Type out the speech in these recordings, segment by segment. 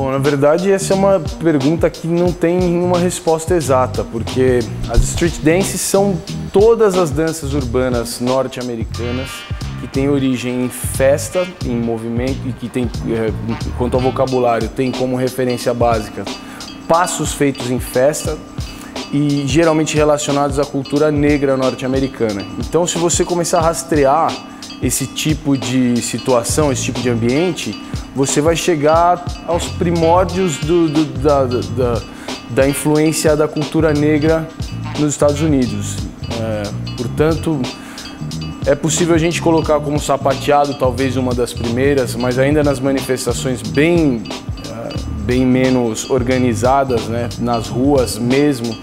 Bom, na verdade essa é uma pergunta que não tem nenhuma resposta exata, porque as street dances são todas as danças urbanas norte-americanas que têm origem em festa, em movimento e que tem, quanto ao vocabulário, tem como referência básica passos feitos em festa e geralmente relacionados à cultura negra norte-americana. Então, se você começar a rastrear esse tipo de situação, esse tipo de ambiente, você vai chegar aos primórdios da influência da cultura negra nos Estados Unidos. Portanto, é possível a gente colocar como sapateado talvez uma das primeiras, mas ainda nas manifestações bem menos organizadas, né, nas ruas mesmo,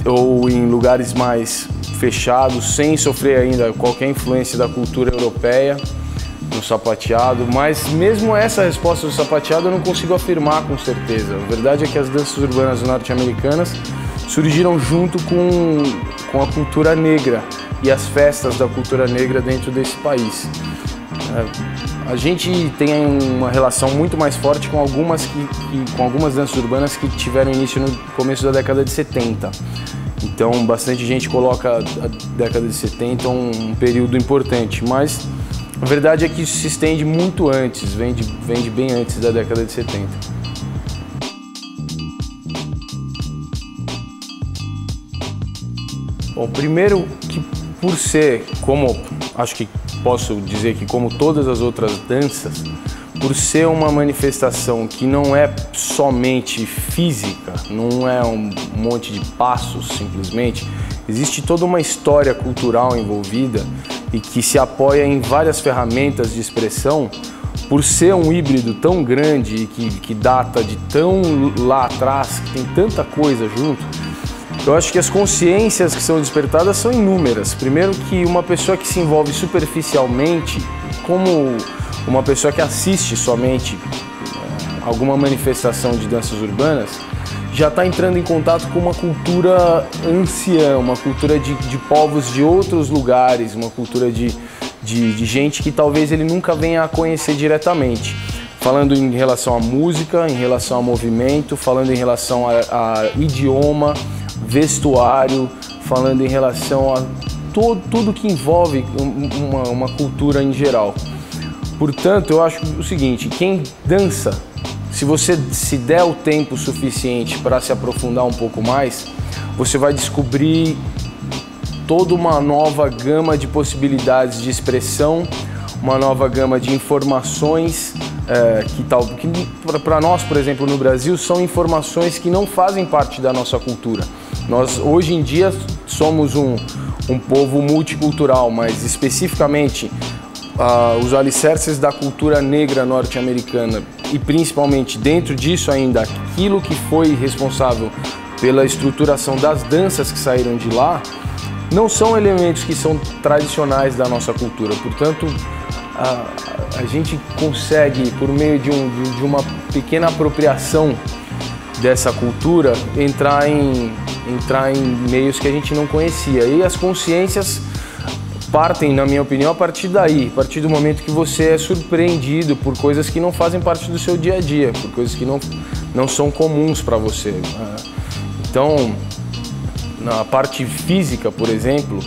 ou em lugares mais fechados, sem sofrer ainda qualquer influência da cultura europeia no sapateado. Mas mesmo essa resposta do sapateado eu não consigo afirmar com certeza. A verdade é que as danças urbanas norte-americanas surgiram junto com a cultura negra e as festas da cultura negra dentro desse país. A gente tem uma relação muito mais forte com algumas danças urbanas que tiveram início no começo da década de 70. Então, bastante gente coloca a década de 70 um período importante, mas a verdade é que isso se estende muito antes, vem de bem antes da década de 70. Bom, primeiro que por ser, como acho que posso dizer que como todas as outras danças, por ser uma manifestação que não é somente física, não é um monte de passos simplesmente, existe toda uma história cultural envolvida e que se apoia em várias ferramentas de expressão. Por ser um híbrido tão grande e que data de tão lá atrás, que tem tanta coisa junto, eu acho que as consciências que são despertadas são inúmeras. Primeiro que uma pessoa que se envolve superficialmente, como uma pessoa que assiste somente alguma manifestação de danças urbanas, já está entrando em contato com uma cultura anciã, uma cultura de povos de outros lugares, uma cultura de gente que talvez ele nunca venha a conhecer diretamente. Falando em relação à música, em relação ao movimento, falando em relação a idioma, vestuário, falando em relação a tudo que envolve uma cultura em geral. Portanto, eu acho o seguinte, quem dança, se você se der o tempo suficiente para se aprofundar um pouco mais, você vai descobrir toda uma nova gama de possibilidades de expressão, uma nova gama de informações que para nós, por exemplo, no Brasil, são informações que não fazem parte da nossa cultura. Nós, hoje em dia, somos um povo multicultural, mas especificamente os alicerces da cultura negra norte-americana e principalmente dentro disso ainda, aquilo que foi responsável pela estruturação das danças que saíram de lá, não são elementos que são tradicionais da nossa cultura. Portanto, a gente consegue, por meio de uma pequena apropriação dessa cultura, entrar em meios que a gente não conhecia. E as consciências partem, na minha opinião, a partir daí, a partir do momento que você é surpreendido por coisas que não fazem parte do seu dia a dia, por coisas que não são comuns para você. Então, na parte física, por exemplo,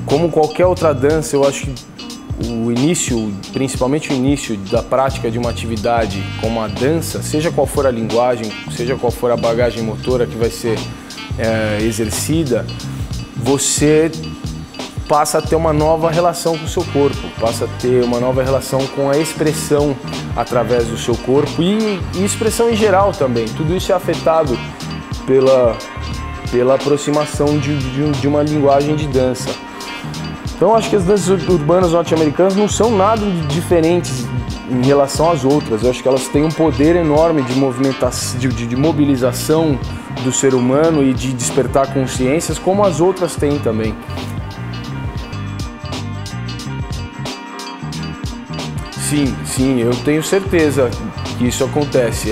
como qualquer outra dança, eu acho que o início, principalmente o início da prática de uma atividade como a dança, seja qual for a linguagem, seja qual for a bagagem motora que vai ser exercida, você passa a ter uma nova relação com o seu corpo, passa a ter uma nova relação com a expressão através do seu corpo e expressão em geral também. Tudo isso é afetado pela aproximação de uma linguagem de dança. Então acho que as danças urbanas norte-americanas não são nada diferentes em relação às outras. Eu acho que elas têm um poder enorme de movimentação, de mobilização do ser humano e de despertar consciências, como as outras têm também. Sim, eu tenho certeza que isso acontece.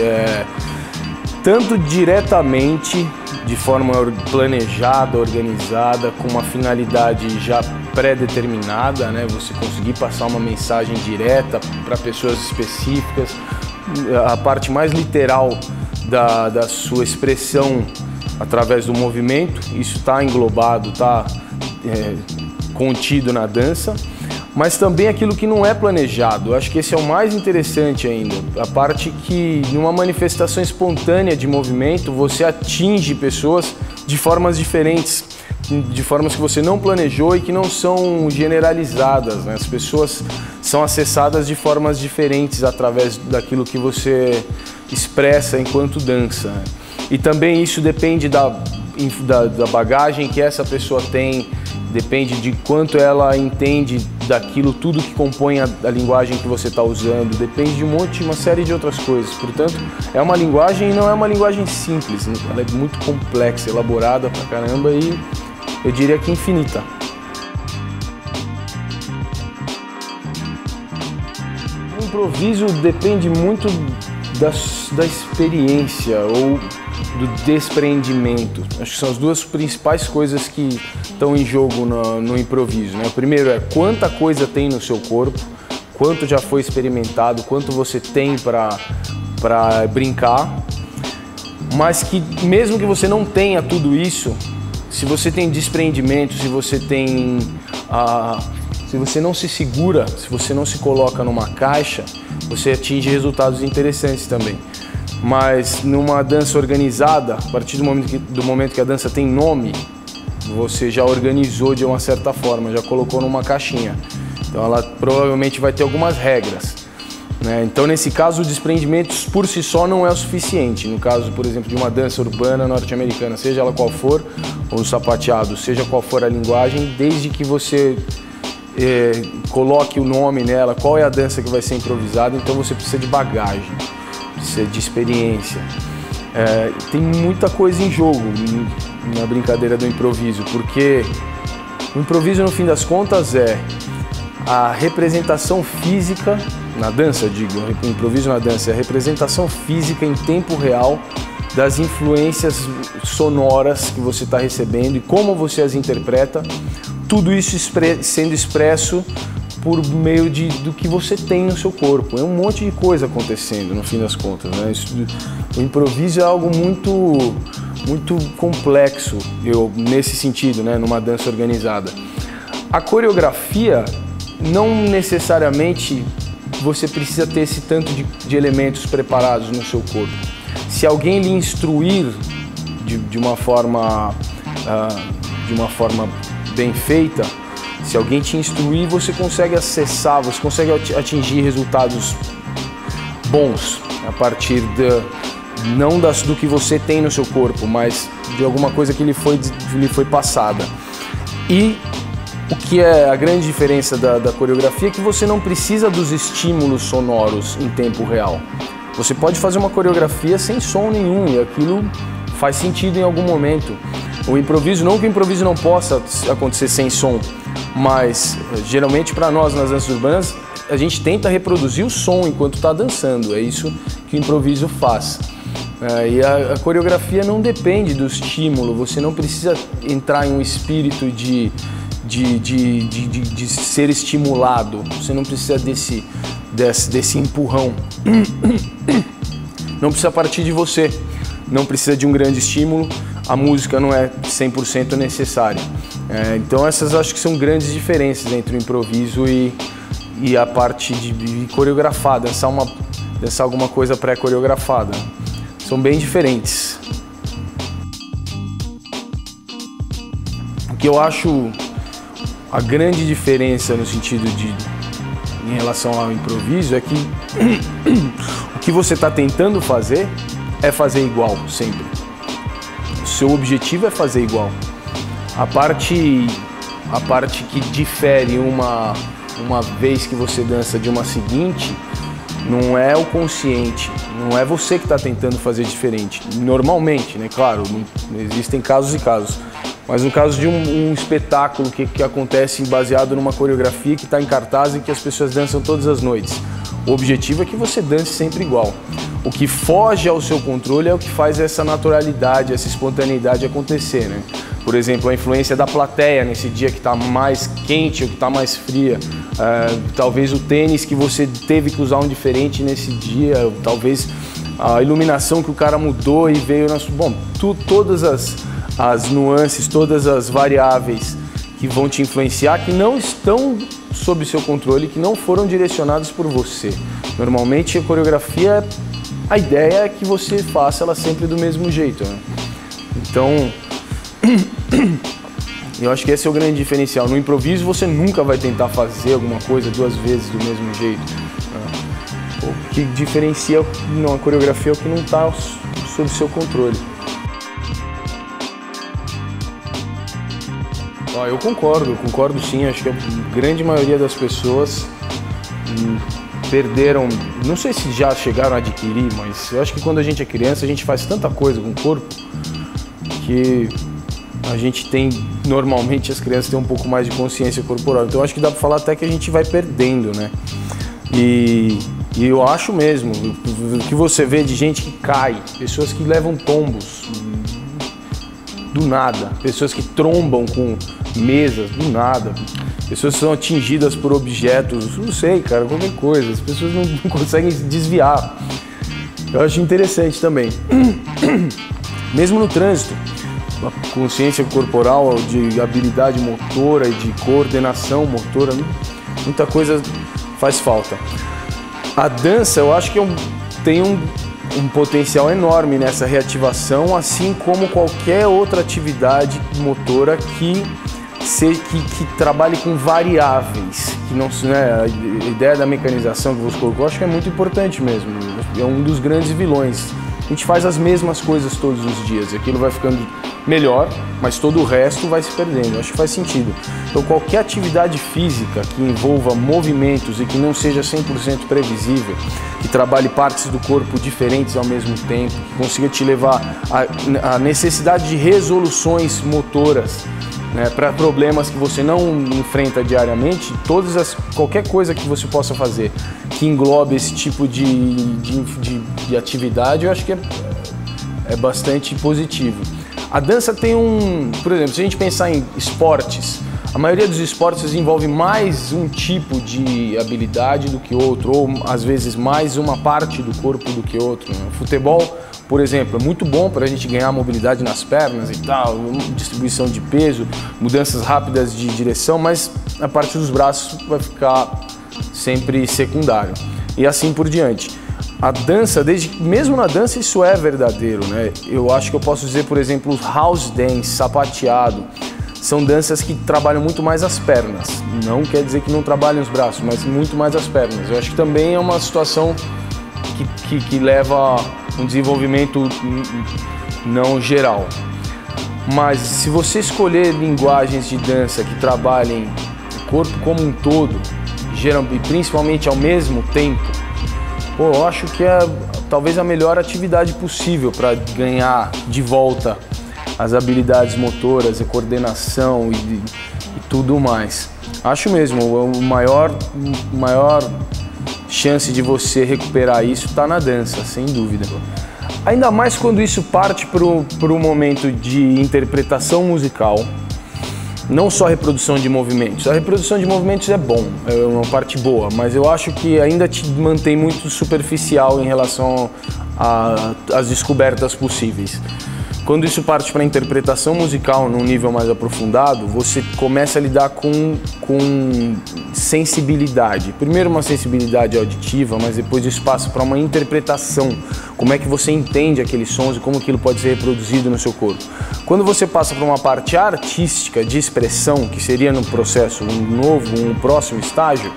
Tanto diretamente, de forma planejada, organizada, com uma finalidade já pré-determinada, né? Você conseguir passar uma mensagem direta para pessoas específicas, a parte mais literal da sua expressão através do movimento. Isso está englobado, está contido na dança, mas também aquilo que não é planejado. Eu acho que esse é o mais interessante ainda, a parte que numa manifestação espontânea de movimento você atinge pessoas de formas diferentes, de formas que você não planejou e que não são generalizadas, né? As pessoas são acessadas de formas diferentes através daquilo que você expressa enquanto dança, né? E também isso depende da bagagem que essa pessoa tem, depende de quanto ela entende daquilo, tudo que compõe a linguagem que você está usando, depende de uma série de outras coisas. Portanto, é uma linguagem e não é uma linguagem simples, ela é muito complexa, elaborada pra caramba e eu diria que infinita. O improviso depende muito da experiência ou do despreendimento. Acho que são as duas principais coisas que estão em jogo no improviso, né? O primeiro é quanta coisa tem no seu corpo, quanto já foi experimentado, quanto você tem para brincar, mas que mesmo que você não tenha tudo isso, se você tem despreendimento, se você não se segura, se você não se coloca numa caixa, você atinge resultados interessantes também. Mas numa dança organizada, a partir do momento que a dança tem nome, você já organizou de uma certa forma, já colocou numa caixinha. Então ela provavelmente vai ter algumas regras, né? Então nesse caso o desprendimento por si só não é o suficiente. No caso, por exemplo, de uma dança urbana norte-americana, seja ela qual for, ou sapateado, seja qual for a linguagem, desde que você coloque o nome nela, qual é a dança que vai ser improvisada, então você precisa de bagagem, precisa de experiência. Tem muita coisa em jogo na brincadeira do improviso, porque o improviso, no fim das contas, é a representação física na dança, eu digo, o improviso na dança é a representação física em tempo real das influências sonoras que você está recebendo e como você as interpreta, tudo isso sendo expresso por meio do que você tem no seu corpo. É um monte de coisa acontecendo, no fim das contas, né? O improviso é algo muito complexo, nesse sentido, né? Numa dança organizada. A coreografia, não necessariamente você precisa ter esse tanto de elementos preparados no seu corpo. Se alguém lhe instruir de uma forma bem feita, se alguém te instruir, você consegue acessar, você consegue atingir resultados bons a partir não do que você tem no seu corpo, mas de alguma coisa que lhe foi passada. E o que é a grande diferença da coreografia é que você não precisa dos estímulos sonoros em tempo real. Você pode fazer uma coreografia sem som nenhum e aquilo faz sentido em algum momento. O improviso, não que o improviso não possa acontecer sem som, mas geralmente para nós nas danças urbanas a gente tenta reproduzir o som enquanto está dançando, é isso que o improviso faz. E a coreografia não depende do estímulo, você não precisa entrar em um espírito de ser estimulado, você não precisa desse empurrão, não precisa partir de você, não precisa de um grande estímulo, a música não é 100% necessária. Então essas acho que são grandes diferenças entre o improviso e a parte de coreografar, dançar alguma coisa pré-coreografada. São bem diferentes. O que eu acho a grande diferença no sentido em relação ao improviso é que o que você está tentando fazer é fazer igual sempre. O seu objetivo é fazer igual. A parte que difere uma vez que você dança de uma seguinte não é o consciente, não é você que está tentando fazer diferente. Normalmente, né? Claro, existem casos e casos. Mas no caso de um espetáculo que acontece baseado numa coreografia que está em cartaz e que as pessoas dançam todas as noites, o objetivo é que você dance sempre igual. o que foge ao seu controle é o que faz essa naturalidade, essa espontaneidade acontecer, né? Por exemplo, a influência da plateia nesse dia que está mais quente ou que está mais fria. Talvez o tênis que você teve que usar um diferente nesse dia, talvez a iluminação que o cara mudou e veio... Bom, todas as nuances, todas as variáveis que vão te influenciar, que não estão sob seu controle, que não foram direcionadas por você. Normalmente a coreografia, a ideia é que você faça ela sempre do mesmo jeito, né? Então, eu acho que esse é o grande diferencial. No improviso você nunca vai tentar fazer alguma coisa 2 vezes do mesmo jeito. O que diferencia uma coreografia é o que não está sob seu controle. Eu concordo sim. Acho que a grande maioria das pessoas perderam, não sei se já chegaram a adquirir, mas eu acho que quando a gente é criança a gente faz tanta coisa com o corpo que a gente tem, normalmente as crianças têm um pouco mais de consciência corporal. Então acho que dá para falar até que a gente vai perdendo, né? E eu acho mesmo, o que você vê de gente que cai, pessoas que levam tombos do nada, pessoas que trombam com mesas do nada, pessoas que são atingidas por objetos, não sei, cara, qualquer coisa, as pessoas não conseguem se desviar. Eu acho interessante também. Mesmo no trânsito, a consciência corporal, de habilidade motora e de coordenação motora, muita coisa faz falta. A dança, eu acho que tem um potencial enorme nessa reativação, assim como qualquer outra atividade motora que trabalhe com variáveis. Que não, né, a ideia da mecanização que você colocou, acho que é muito importante mesmo. É um dos grandes vilões. A gente faz as mesmas coisas todos os dias, aquilo vai ficando melhor, mas todo o resto vai se perdendo. Acho que faz sentido. Então qualquer atividade física que envolva movimentos e que não seja 100% previsível, que trabalhe partes do corpo diferentes ao mesmo tempo, que consiga te levar à necessidade de resoluções motoras, né, para problemas que você não enfrenta diariamente, qualquer coisa que você possa fazer que englobe esse tipo de atividade, eu acho que é bastante positivo. A dança tem por exemplo, se a gente pensar em esportes, a maioria dos esportes envolve mais um tipo de habilidade do que outro, ou às vezes mais uma parte do corpo do que outro. O futebol, por exemplo, é muito bom para a gente ganhar mobilidade nas pernas e tal, distribuição de peso, mudanças rápidas de direção, mas a parte dos braços vai ficar sempre secundário. E assim por diante. A dança, mesmo na dança isso é verdadeiro, né? Eu acho que eu posso dizer, por exemplo, house dance, sapateado, são danças que trabalham muito mais as pernas. Não quer dizer que não trabalhem os braços, mas muito mais as pernas. Eu acho que também é uma situação que leva a um desenvolvimento não geral. Mas se você escolher linguagens de dança que trabalhem o corpo como um todo, e principalmente ao mesmo tempo, eu acho que é talvez a melhor atividade possível para ganhar de volta as habilidades motoras, a coordenação e tudo mais. Acho mesmo, o maior chance de você recuperar isso está na dança, sem dúvida. Ainda mais quando isso parte para o momento de interpretação musical. Não só a reprodução de movimentos. A reprodução de movimentos é bom, é uma parte boa, mas eu acho que ainda te mantém muito superficial em relação às descobertas possíveis. Quando isso parte para a interpretação musical num nível mais aprofundado, você começa a lidar com sensibilidade. Primeiro uma sensibilidade auditiva, mas depois isso passa para uma interpretação. Como é que você entende aqueles sons e como aquilo pode ser reproduzido no seu corpo. Quando você passa para uma parte artística de expressão, que seria no processo um próximo estágio,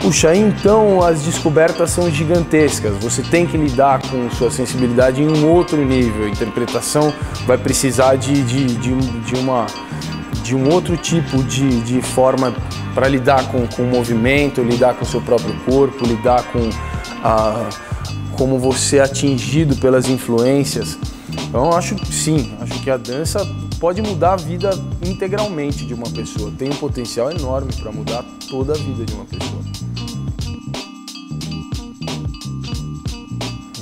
puxa, aí então as descobertas são gigantescas. Você tem que lidar com sua sensibilidade em um outro nível. A interpretação vai precisar de um outro tipo de forma para lidar com o movimento, lidar com o seu próprio corpo, lidar com como você é atingido pelas influências. Então acho que a dança pode mudar a vida integralmente de uma pessoa. Tem um potencial enorme para mudar toda a vida de uma pessoa.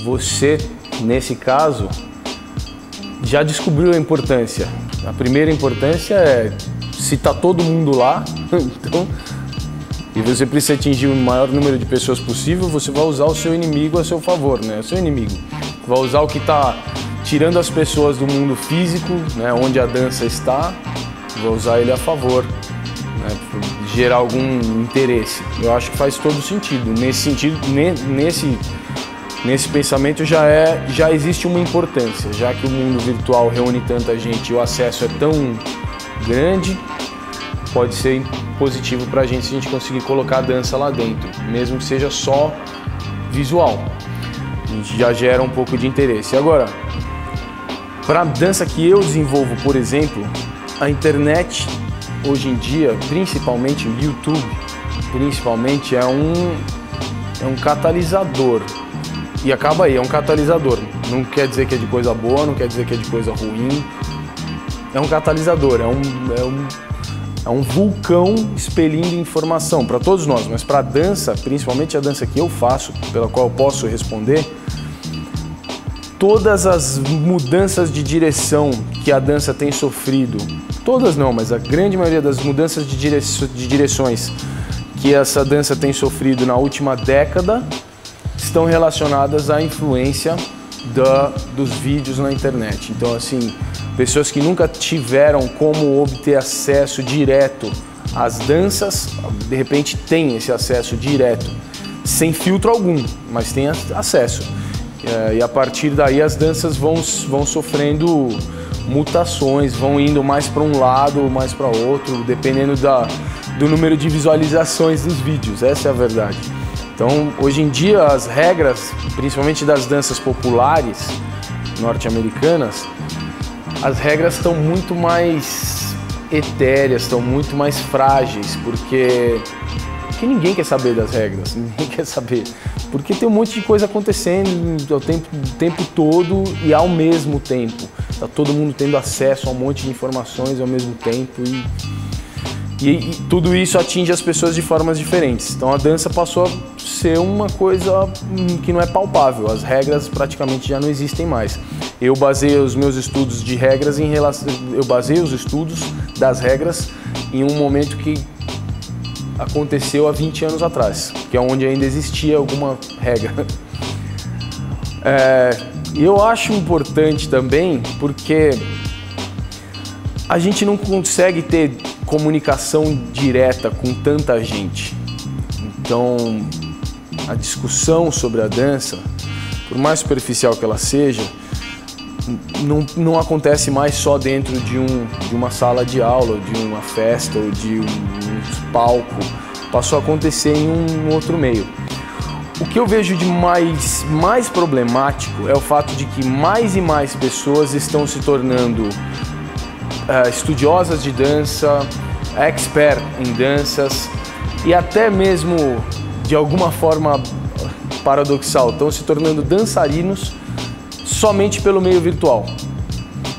você, nesse caso, já descobriu a importância. A primeira importância é, se está todo mundo lá, então, e você precisa atingir o maior número de pessoas possível, você vai usar o seu inimigo a seu favor, né? O seu inimigo. Vai usar o que está tirando as pessoas do mundo físico, né, onde a dança está, vai usar ele a favor, né, gerar algum interesse. Eu acho que faz todo sentido. Nesse sentido, nesse pensamento já existe uma importância, já que o mundo virtual reúne tanta gente e o acesso é tão grande, pode ser positivo para a gente se a gente conseguir colocar a dança lá dentro, mesmo que seja só visual. A gente já gera um pouco de interesse. Agora, para a dança que eu desenvolvo, por exemplo, a internet hoje em dia, principalmente o YouTube, principalmente é um catalisador. E acaba aí, é um catalisador. Não quer dizer que é de coisa boa, não quer dizer que é de coisa ruim. É um catalisador, é um vulcão expelindo informação para todos nós, mas para a dança, principalmente a dança que eu faço, pela qual eu posso responder, todas as mudanças de direção que a dança tem sofrido, todas não, mas a grande maioria das mudanças de direções que essa dança tem sofrido na última década estão relacionadas à influência dos vídeos na internet. Então, assim, pessoas que nunca tiveram como obter acesso direto às danças, de repente têm esse acesso direto, sem filtro algum, mas tem acesso. E a partir daí as danças vão sofrendo mutações, vão indo mais para um lado, mais para outro, dependendo do número de visualizações dos vídeos, essa é a verdade. Então, hoje em dia, as regras, principalmente das danças populares norte-americanas, as regras estão muito mais etéreas, estão muito mais frágeis, porque ninguém quer saber das regras, ninguém quer saber. Porque tem um monte de coisa acontecendo o tempo todo e ao mesmo tempo. Está todo mundo tendo acesso a um monte de informações ao mesmo tempo e tudo isso atinge as pessoas de formas diferentes. Então a dança passou a ser uma coisa que não é palpável, as regras praticamente já não existem mais. Eu baseio os meus estudos de regras eu baseio os estudos das regras em um momento que aconteceu há 20 anos atrás, que é onde ainda existia alguma regra. Eu acho importante também porque a gente não consegue ter comunicação direta com tanta gente. Então, a discussão sobre a dança, por mais superficial que ela seja, não acontece mais só dentro de uma sala de aula, de uma festa ou de um palco. Passou a acontecer em um outro meio. O que eu vejo de mais problemático é o fato de que mais e mais pessoas estão se tornando estudiosas de dança, expert em danças e até mesmo, de alguma forma paradoxal, estão se tornando dançarinos somente pelo meio virtual.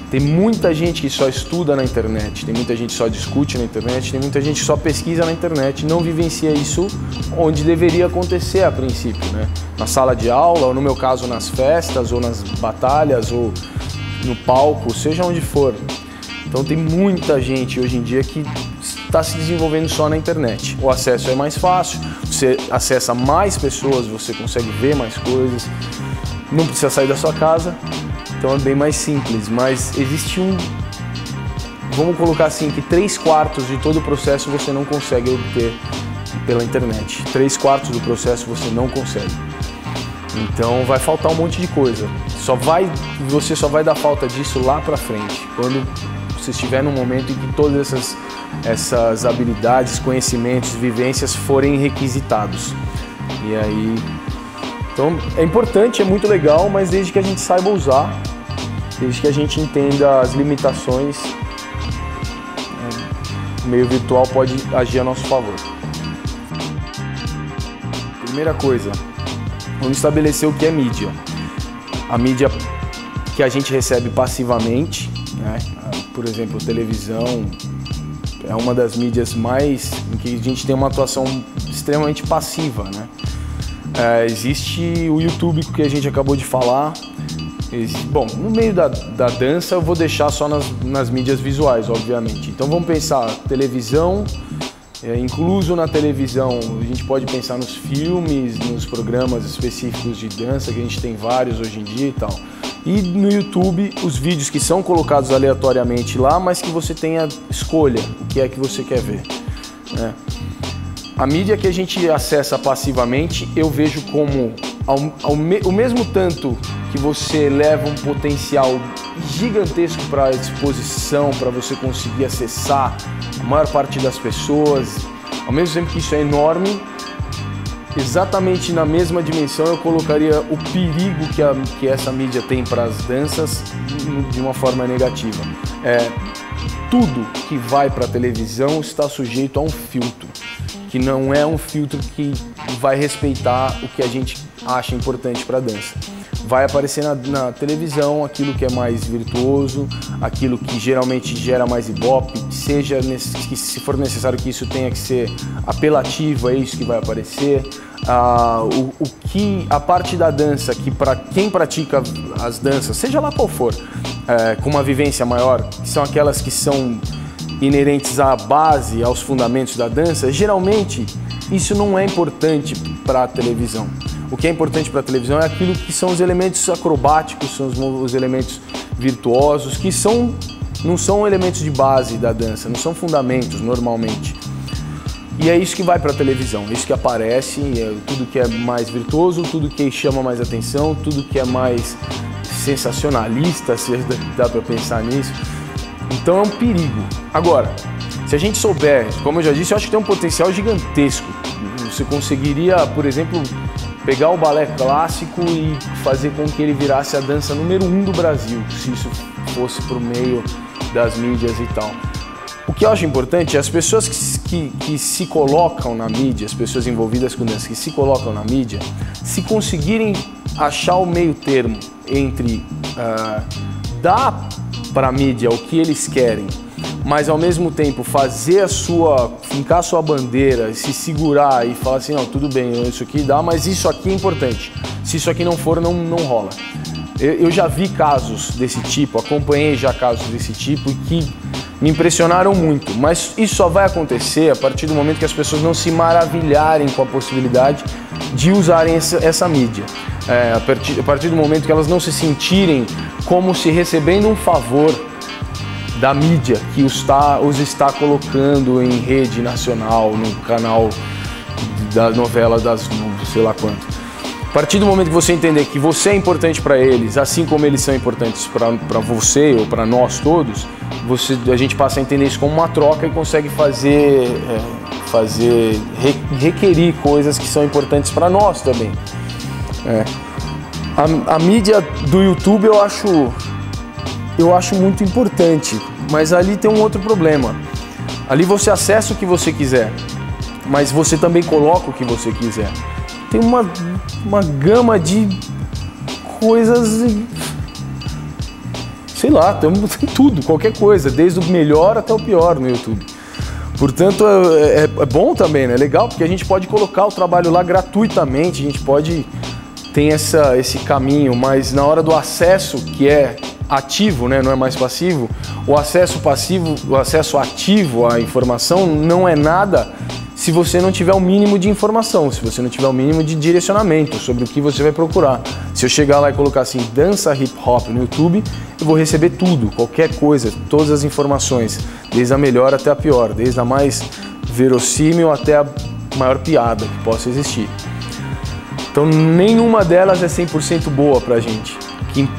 Tem muita gente que só estuda na internet, tem muita gente que só discute na internet, tem muita gente que só pesquisa na internet, não vivencia isso onde deveria acontecer a princípio, né? Na sala de aula, ou no meu caso nas festas, ou nas batalhas, ou no palco, seja onde for. Então tem muita gente hoje em dia que está se desenvolvendo só na internet. O acesso é mais fácil, você acessa mais pessoas, você consegue ver mais coisas, não precisa sair da sua casa. Então é bem mais simples, mas existe vamos colocar assim, que 3/4 de todo o processo você não consegue obter pela internet. 3/4 do processo você não consegue. Então vai faltar um monte de coisa. Você só vai dar falta disso lá pra frente, quando você estiver num momento em que todas essas habilidades, conhecimentos, vivências forem requisitados. E aí... Então é importante, é muito legal, mas desde que a gente saiba usar, desde que a gente entenda as limitações, o meio virtual pode agir a nosso favor. Primeira coisa, vamos estabelecer o que é mídia. A mídia que a gente recebe passivamente, né? Por exemplo, televisão, é uma das mídias mais em que a gente tem uma atuação extremamente passiva, né? Existe o YouTube que a gente acabou de falar. Bom, no meio da dança eu vou deixar só nas mídias visuais, obviamente. Então vamos pensar televisão, incluso na televisão a gente pode pensar nos filmes, nos programas específicos de dança, que a gente tem vários hoje em dia e tal. E no YouTube, os vídeos que são colocados aleatoriamente lá, mas que você tenha escolha, o que é que você quer ver, né? A mídia que a gente acessa passivamente, eu vejo como o mesmo tanto que você leva um potencial gigantesco para a exposição, para você conseguir acessar a maior parte das pessoas, ao mesmo tempo que isso é enorme, exatamente na mesma dimensão eu colocaria o perigo que essa mídia tem para as danças de uma forma negativa. Tudo que vai para a televisão está sujeito a um filtro, que não é um filtro que vai respeitar o que a gente acha importante para a dança. Vai aparecer na televisão aquilo que é mais virtuoso, aquilo que geralmente gera mais ibope, que se for necessário que isso tenha que ser apelativo, é isso que vai aparecer. A parte da dança que para quem pratica as danças, seja lá qual for, com uma vivência maior, que são aquelas que são inerentes à base, aos fundamentos da dança, geralmente isso não é importante para a televisão. O que é importante para a televisão é aquilo que são os elementos acrobáticos, são os elementos virtuosos, que não são elementos de base da dança, não são fundamentos normalmente. E é isso que vai para a televisão, isso que aparece, tudo que é mais virtuoso, tudo que chama mais atenção, tudo que é mais sensacionalista, se dá para pensar nisso. Então é um perigo. Agora, se a gente souber, como eu já disse, eu acho que tem um potencial gigantesco. Você conseguiria, por exemplo, pegar o balé clássico e fazer com que ele virasse a dança número 1 do Brasil, se isso fosse por meio das mídias e tal. O que eu acho importante é as pessoas que se colocam na mídia, as pessoas envolvidas com dança que se colocam na mídia, se conseguirem achar o meio termo entre dar para a mídia o que eles querem, mas ao mesmo tempo fincar a sua bandeira, se segurar e falar assim, não, tudo bem, isso aqui dá, mas isso aqui é importante. Se isso aqui não for, não rola. Eu já vi casos desse tipo, acompanhei já casos desse tipo e que me impressionaram muito, mas isso só vai acontecer a partir do momento que as pessoas não se maravilharem com a possibilidade de usarem essa mídia. A partir do momento que elas não se sentirem como se recebendo um favor da mídia que os está colocando em rede nacional, no canal da novela sei lá quanto. A partir do momento que você entender que você é importante para eles, assim como eles são importantes para você ou para nós todos, a gente passa a entender isso como uma troca e consegue requerir coisas que são importantes para nós também. A mídia do YouTube eu acho muito importante, mas ali tem um outro problema. Ali você acessa o que você quiser, mas você também coloca o que você quiser. Tem uma gama de coisas, sei lá, tem tudo, qualquer coisa, desde o melhor até o pior no YouTube. Portanto, é bom também, né? É legal, porque a gente pode colocar o trabalho lá gratuitamente, a gente pode ter esse caminho, mas na hora do acesso, que é ativo, né? Não é mais passivo, o acesso ativo à informação não é nada se você não tiver o mínimo de informação, se você não tiver o mínimo de direcionamento sobre o que você vai procurar. Se eu chegar lá e colocar assim, dança hip hop no YouTube, eu vou receber tudo, qualquer coisa, todas as informações, desde a melhor até a pior, desde a mais verossímil até a maior piada que possa existir. Então nenhuma delas é 100% boa pra gente.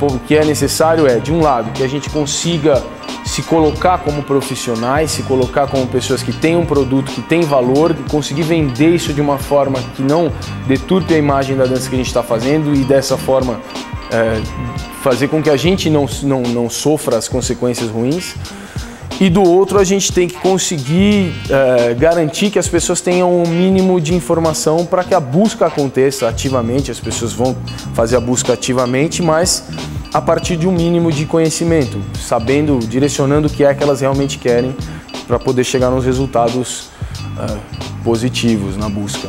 O que é necessário de um lado, que a gente consiga se colocar como profissionais, se colocar como pessoas que têm um produto que tem valor, conseguir vender isso de uma forma que não deturpe a imagem da dança que a gente está fazendo e dessa forma fazer com que a gente não sofra as consequências ruins. E do outro, a gente tem que conseguir garantir que as pessoas tenham um mínimo de informação para que a busca aconteça ativamente, as pessoas vão fazer a busca ativamente, mas a partir de um mínimo de conhecimento, sabendo, direcionando o que é que elas realmente querem para poder chegar nos resultados positivos na busca.